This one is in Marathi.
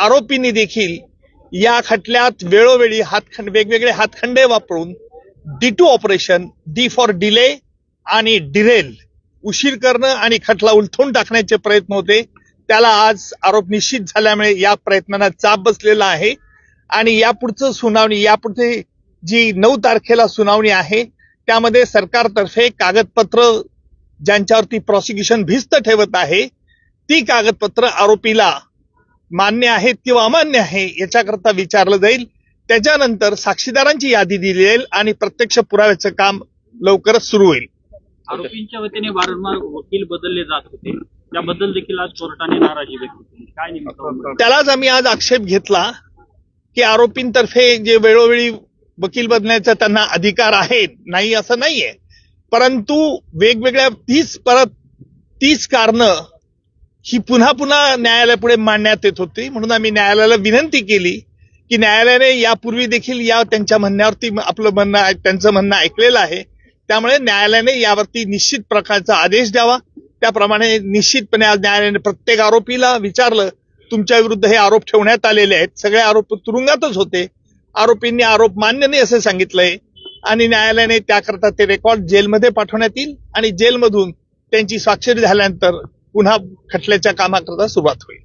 आरोपींनी देखील या खटल्यात वेळोवेळी वेगवेगळे हातखंडे वापरून D2 operation, D for delay आणि डिरेल, उशीर करणं आणि खटला उलथून टाकण्याचे प्रयत्न होते. त्याला आज आरोप निश्चित झाल्यामुळे या प्रयत्नांना चाप बसलेला आहे आणि यापुढचं सुनावणी, यापुढे जी 9 तारखेला सुनावणी आहे त्यामध्ये सरकारतर्फे कागदपत्र ज्यांच्यावरती प्रॉसिक्युशन भिस्त ठेवत आहे ती कागदपत्र आरोपीला मान्य आहेत किंवा अमान्य आहे याच्याकरता विचारलं जाईल. त्याच्यानंतर साक्षीदारांची यादी दिली जाईल आणि प्रत्यक्ष पुराव्याचं काम लवकरच सुरू होईल. आरोपींच्या वतीने वारंवार वकील बदलले जात होते, त्याबद्दल देखील आज कोर्टाने नाराजी व्यक्त केली. काय नेमकं? त्यालाच आम्ही आज आक्षेप घेतला की आरोपींतर्फे जे वेळोवेळी वकील बदलण्याचा त्यांना अधिकार आहे, नाही असं नाहीये, परंतु वेगवेगळ्या 30 कारणं ही पुन्हा पुन्हा न्यायालयापुढे मांडण्यात येत होती. म्हणून आम्ही न्यायालयाला विनंती केली की न्यायालयाने यापूर्वी देखील या त्यांच्या म्हणण्यावरती त्यांचं म्हणणं ऐकलेलं आहे, त्यामुळे न्यायालयाने यावरती निश्चित प्रकारचा आदेश द्यावा. त्याप्रमाणे निश्चितपणे आज न्यायालयाने प्रत्येक आरोपीला विचारलं, तुमच्या विरुद्ध हे आरोप ठेवण्यात आलेले आहेत, सगळे आरोप तुरुंगातच होते, आरोपींनी आरोप मान्य नाही असं सांगितलंय आणि न्यायालयाने त्याकरता ते रेकॉर्ड जेलमध्ये पाठवण्यात येईल आणि जेलमधून त्यांची स्वाक्षरी झाल्यानंतर पुन्हा खटल्याच्या कामाकरता सुरुवात होईल.